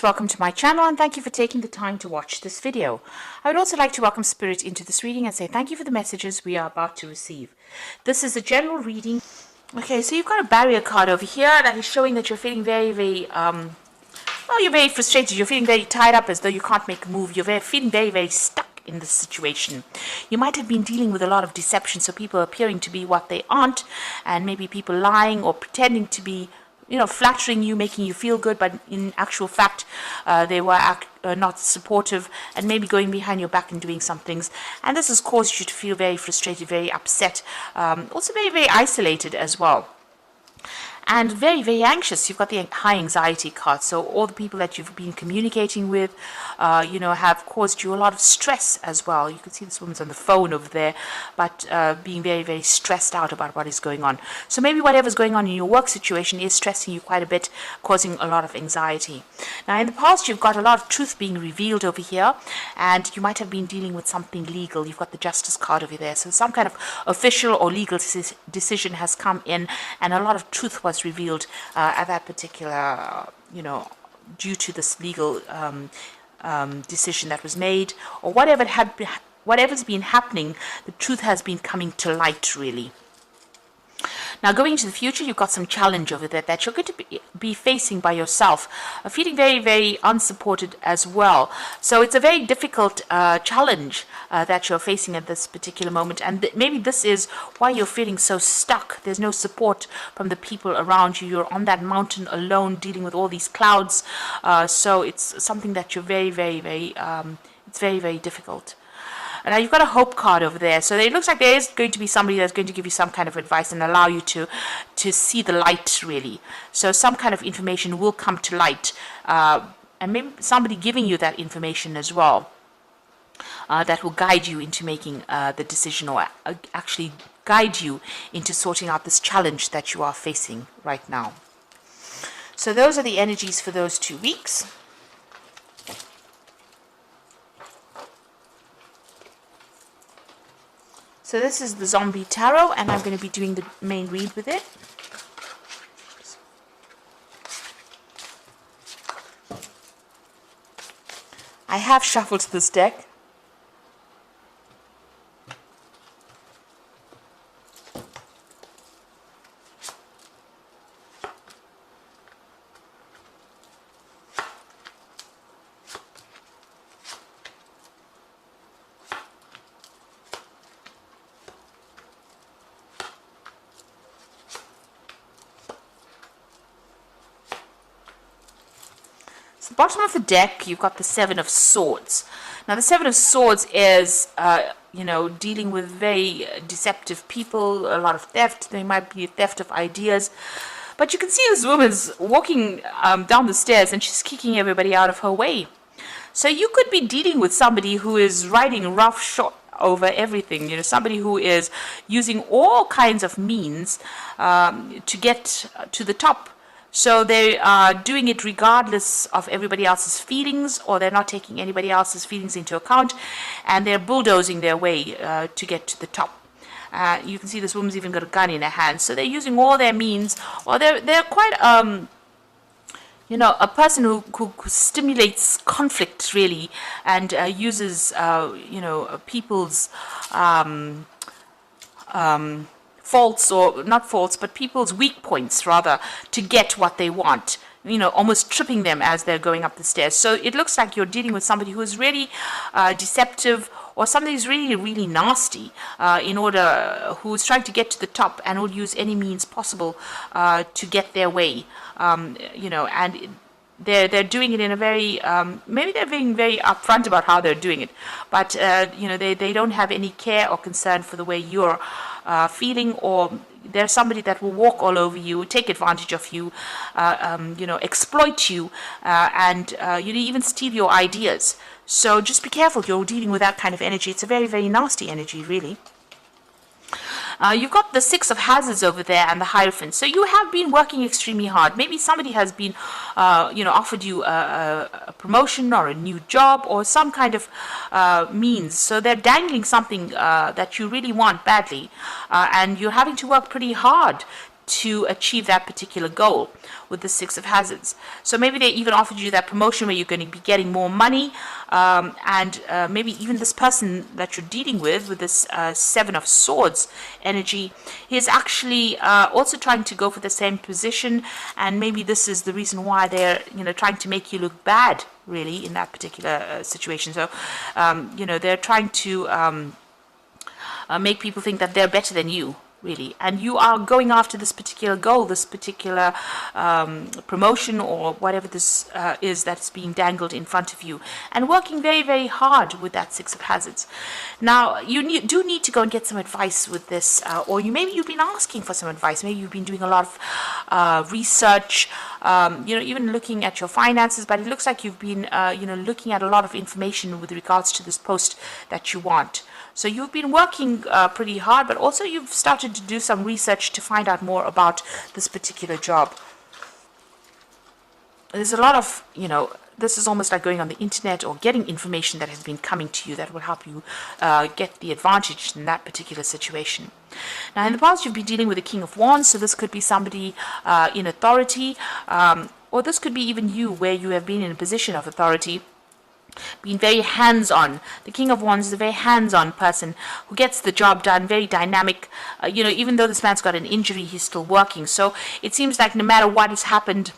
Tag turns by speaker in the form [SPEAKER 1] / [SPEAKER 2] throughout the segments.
[SPEAKER 1] Welcome to my channel and thank you for taking the time to watch this video. I would also like to welcome Spirit into this reading and say thank you for the messages we are about to receive. This is a general reading. Okay, so you've got a barrier card over here that is showing that you're feeling very, you're very frustrated. You're feeling very tied up as though you can't make a move. You're feeling very stuck in this situation. You might have been dealing with a lot of deception, so people appearing to be what they aren't, and maybe people lying or pretending to be flattering you, making you feel good, but in actual fact, they were not supportive and maybe going behind your back and doing some things. And this has caused you to feel very frustrated, very upset, also very isolated as well. And very anxious. You've got the high anxiety card. So all the people that you've been communicating with, have caused you a lot of stress as well. You can see this woman's on the phone over there, but being very stressed out about what is going on. So maybe whatever's going on in your work situation is stressing you quite a bit, causing a lot of anxiety. Now, in the past, you've got a lot of truth being revealed over here, and you might have been dealing with something legal. You've got the Justice card over there. So some kind of official or legal decision has come in, and a lot of truth was revealed at that particular, due to this legal decision that was made, or whatever's been happening, the truth has been coming to light, really. Now, going into the future, you've got some challenge over there that you're going to be facing by yourself, feeling very unsupported as well. So it's a very difficult challenge that you're facing at this particular moment. And maybe this is why you're feeling so stuck. There's no support from the people around you. You're on that mountain alone, dealing with all these clouds. So it's something that you're it's very difficult. And now you've got a hope card over there. So it looks like there is going to be somebody that's going to give you some kind of advice and allow you to see the light, really. So some kind of information will come to light. And maybe somebody giving you that information as well. That will guide you into making the decision, or actually guide you into sorting out this challenge that you are facing right now. So those are the energies for those 2 weeks. So this is the Zombie Tarot, and I'm going to be doing the main read with it. I have shuffled this deck. Bottom of the deck, you've got the Seven of Swords. Now, the Seven of Swords is, dealing with very deceptive people, a lot of theft. There might be a theft of ideas. But you can see this woman's walking down the stairs and she's kicking everybody out of her way. So you could be dealing with somebody who is riding roughshod over everything, somebody who is using all kinds of means to get to the top. So they are doing it regardless of everybody else's feelings, or they're not taking anybody else's feelings into account, and they're bulldozing their way to get to the top. You can see this woman's even got a gun in her hand. So they're using all their means, or they're quite, a person who stimulates conflict, really, and uses, people's faults, or not faults, but people's weak points, rather, to get what they want, almost tripping them as they're going up the stairs. So it looks like you're dealing with somebody who is really deceptive, or somebody who's really nasty, who's trying to get to the top and will use any means possible to get their way, and they're doing it in a very, maybe they're being very upfront about how they're doing it, but, they don't have any care or concern for the way you're feeling, or there's somebody that will walk all over you, take advantage of you, exploit you, and even steal your ideas. So just be careful. You're dealing with that kind of energy. It's a very nasty energy, really. You've got the Six of Hazards over there and the Hierophant. So you have been working extremely hard. Maybe somebody has been, offered you a promotion or a new job or some kind of means. So they're dangling something that you really want badly, and you're having to work pretty hard to achieve that particular goal with the Six of Hazards. So maybe they even offered you that promotion where you're going to be getting more money, and maybe even this person that you're dealing with this Seven of Swords energy, is actually also trying to go for the same position, and maybe this is the reason why they're trying to make you look bad, really, in that particular situation. So they're trying to make people think that they're better than you, really, and you are going after this particular goal, this particular promotion, or whatever this is that's being dangled in front of you, and working very, very hard with that Six of Hazards. Now, you do need to go and get some advice with this, or maybe you've been asking for some advice. Maybe you've been doing a lot of research, even looking at your finances, but it looks like you've been, looking at a lot of information with regards to this post that you want. So you've been working pretty hard, but also you've started to do some research to find out more about this particular job. There's a lot of, this is almost like going on the internet or getting information that has been coming to you that will help you get the advantage in that particular situation. Now, in the past, you've been dealing with the King of Wands, so this could be somebody in authority, or this could be even you, where you have been in a position of authority, being very hands-on. The King of Wands is a very hands-on person who gets the job done, very dynamic. Even though this man's got an injury, he's still working. So it seems like no matter what has happened,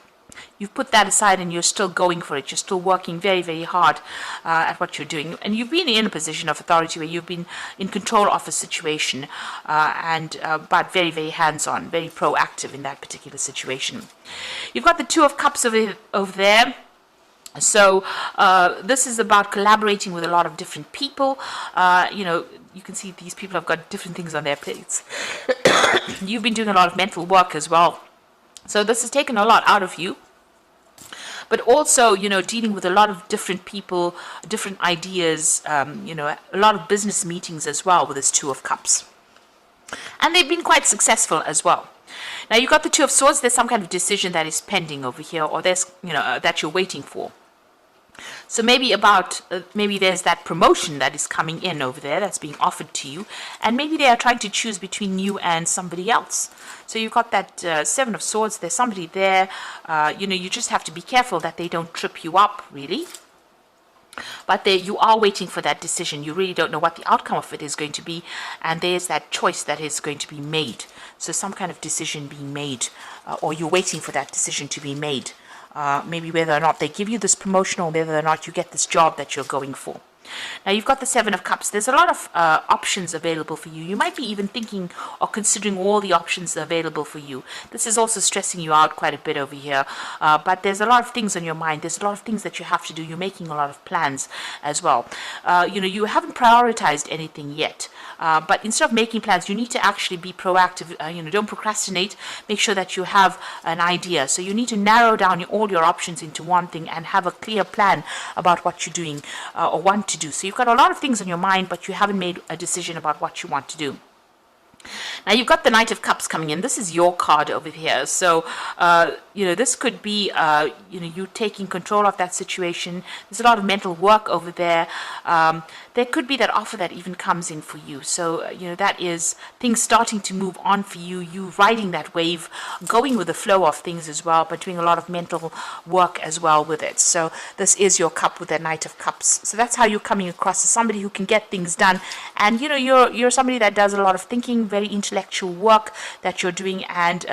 [SPEAKER 1] you've put that aside and you're still going for it. You're still working very, very hard at what you're doing. And you've been in a position of authority where you've been in control of a situation, but very, very hands-on, very proactive in that particular situation. You've got the Two of Cups over there. So this is about collaborating with a lot of different people. You can see these people have got different things on their plates. You've been doing a lot of mental work as well. So this has taken a lot out of you. But also, dealing with a lot of different people, different ideas, a lot of business meetings as well with this Two of Cups. And they've been quite successful as well. Now, you've got the Two of Swords. There's some kind of decision that is pending over here, or there's, that you're waiting for. So maybe there's that promotion that is coming in over there that's being offered to you, and maybe they are trying to choose between you and somebody else. So you've got that Seven of Swords. There's somebody there. You just have to be careful that they don't trip you up, really. But you are waiting for that decision. You really don't know what the outcome of it is going to be, and there's that choice that is going to be made. So some kind of decision being made, or you're waiting for that decision to be made. Maybe whether or not they give you this promotion, or whether or not you get this job that you're going for. Now, you've got the Seven of Cups. There's a lot of options available for you. You might be even thinking or considering all the options available for you. This is also stressing you out quite a bit over here. But there's a lot of things on your mind. There's a lot of things that you have to do. You're making a lot of plans as well. You haven't prioritized anything yet. But instead of making plans, you need to actually be proactive. Don't procrastinate. Make sure that you have an idea. So you need to narrow down all your options into one thing and have a clear plan about what you're doing or want to do. So you've got a lot of things on your mind, but you haven't made a decision about what you want to do. Now, you've got the Knight of Cups coming in. This is your card over here. So, this could be, you taking control of that situation. There's a lot of mental work over there. There could be that offer that even comes in for you. So, that is things starting to move on for you. You riding that wave, going with the flow of things as well, but doing a lot of mental work as well with it. So, this is your cup with the Knight of Cups. So, that's how you're coming across as somebody who can get things done. And, you're somebody that does a lot of thinking, very intellectual work that you're doing, and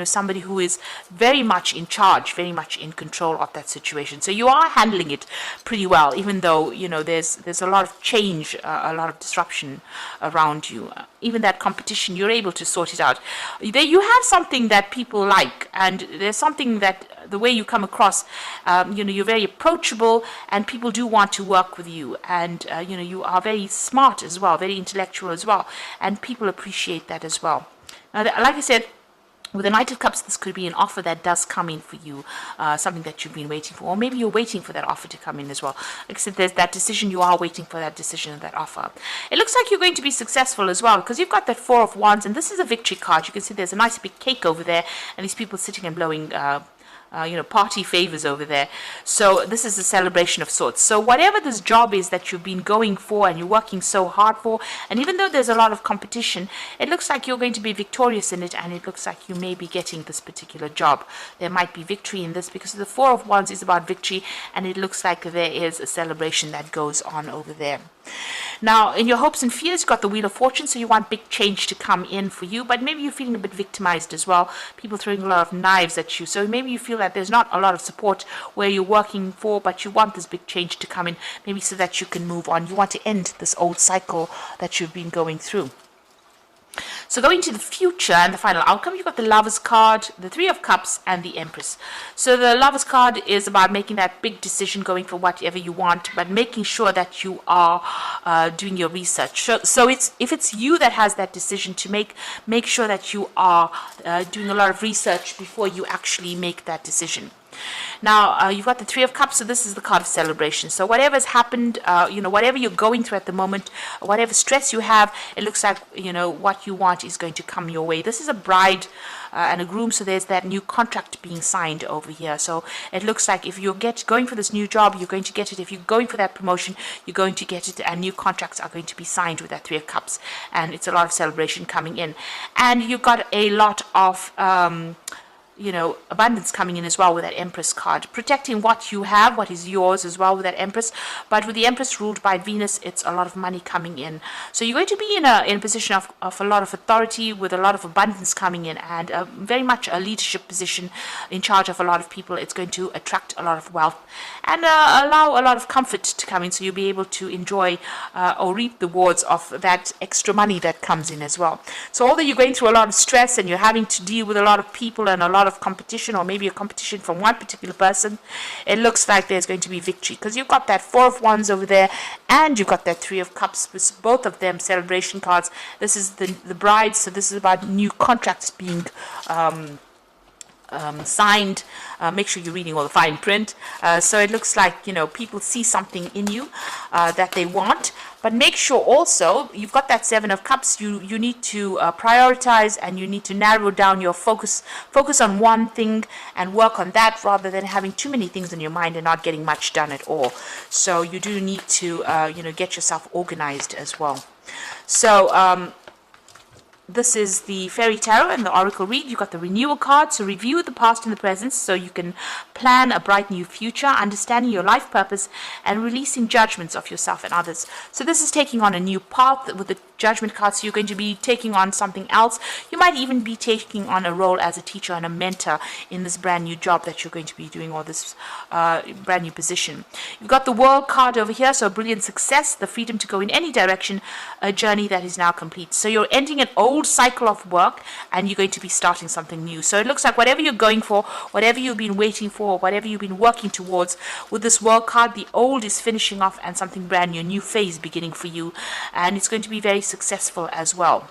[SPEAKER 1] somebody who is very much in charge, very much in control of that situation. So you are handling it pretty well, even though there's a lot of change, a lot of disruption around you. Even that competition, you're able to sort it out. There you have something that people like, and there's something that the way you come across, you're very approachable, and people do want to work with you, and you are very smart as well, very intellectual as well, and people appreciate that as well. Now, like I said, with the Knight of Cups, this could be an offer that does come in for you, something that you've been waiting for, or maybe you're waiting for that offer to come in as well. Like I said, there's that decision. You are waiting for that decision and that offer. It looks like you're going to be successful as well, because you've got that Four of Wands, and this is a victory card. You can see there's a nice big cake over there, and these people sitting and blowing party favors over there. So this is a celebration of sorts. So whatever this job is that you've been going for and you're working so hard for, and even though there's a lot of competition, it looks like you're going to be victorious in it, and it looks like you may be getting this particular job. There might be victory in this because the Four of Wands is about victory, and it looks like there is a celebration that goes on over there. Now, in your hopes and fears, you've got the Wheel of Fortune, so you want big change to come in for you, but maybe you're feeling a bit victimized as well. People throwing a lot of knives at you, so maybe you feel that there's not a lot of support where you're working for, but you want this big change to come in, maybe so that you can move on. You want to end this old cycle that you've been going through. So going to the future and the final outcome, you've got the Lovers card, the Three of Cups, and the Empress. So the Lovers card is about making that big decision, going for whatever you want, but making sure that you are doing your research. So if it's you that has that decision to make sure that you are doing a lot of research before you actually make that decision. Now, you've got the Three of Cups, so this is the card of celebration. So whatever's happened, whatever you're going through at the moment, whatever stress you have, it looks like, what you want is going to come your way. This is a bride and a groom, so there's that new contract being signed over here. So it looks like if you're going for this new job, you're going to get it. If you're going for that promotion, you're going to get it, and new contracts are going to be signed with that Three of Cups. And it's a lot of celebration coming in. And you've got a lot of abundance coming in as well with that Empress card, protecting what you have, what is yours as well with that Empress. But with the Empress ruled by Venus, it's a lot of money coming in. So you're going to be in a position of a lot of authority, with a lot of abundance coming in, and very much a leadership position in charge of a lot of people. It's going to attract a lot of wealth and allow a lot of comfort to come in, so you'll be able to enjoy or reap the rewards of that extra money that comes in as well. So although you're going through a lot of stress and you're having to deal with a lot of people and a lot of competition, or maybe a competition from one particular person, it looks like there's going to be victory, because you've got that Four of Wands over there, and you've got that Three of Cups, with both of them celebration cards. This is the bride, so this is about new contracts being signed. Make sure you're reading all the fine print. So it looks like, people see something in you that they want. But make sure also, you've got that Seven of Cups, you need to prioritize, and you need to narrow down your focus on one thing and work on that, rather than having too many things in your mind and not getting much done at all. So you do need to, get yourself organized as well. So, this is the Fairy Tarot and the Oracle read. You've got the Renewal card, so review the past and the present so you can plan a bright new future, understanding your life purpose, and releasing judgments of yourself and others. So this is taking on a new path with the Judgment card, so you're going to be taking on something else. You might even be taking on a role as a teacher and a mentor in this brand new job that you're going to be doing, or this brand new position. You've got the World card over here, so brilliant success, the freedom to go in any direction, a journey that is now complete. So you're ending an old cycle of work, and you're going to be starting something new. So it looks like whatever you're going for, whatever you've been waiting for, whatever you've been working towards, with this World card, the old is finishing off and something brand new, a new phase beginning for you, and it's going to be very successful as well.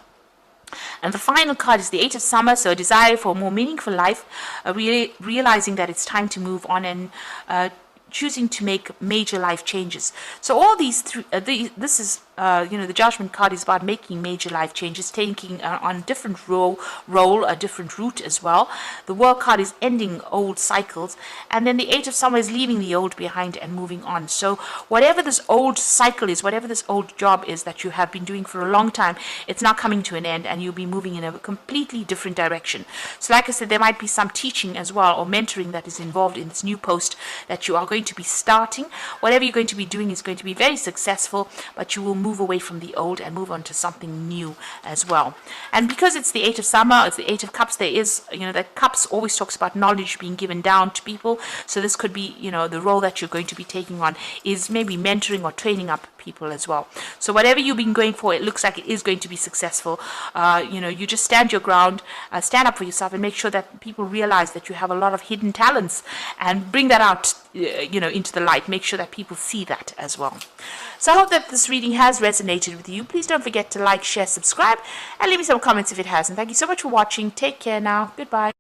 [SPEAKER 1] And the final card is the Eight of Summer, so a desire for a more meaningful life, realizing that it's time to move on, and choosing to make major life changes. So all these three, this is the Judgment card is about making major life changes, taking on a different role, a different route as well. The World card is ending old cycles, and then the Eight of Summer is leaving the old behind and moving on. So whatever this old cycle is, whatever this old job is that you have been doing for a long time, it's now coming to an end, and you'll be moving in a completely different direction. So like I said, there might be some teaching as well, or mentoring, that is involved in this new post that you are going to be starting. Whatever you're going to be doing is going to be very successful, but you will move away from the old and move on to something new as well. And because it's the Eight of Summer, it's the Eight of Cups, there is, the Cups always talks about knowledge being given down to people. So this could be, the role that you're going to be taking on is maybe mentoring or training up people as well. So whatever you've been going for, it looks like it is going to be successful. You just stand your ground, stand up for yourself, and make sure that people realize that you have a lot of hidden talents, and bring that out, into the light. Make sure that people see that as well. So I hope that this reading has resonated with you. Please don't forget to like, share, subscribe, and leave me some comments if it hasn't. Thank you so much for watching. Take care now. Goodbye.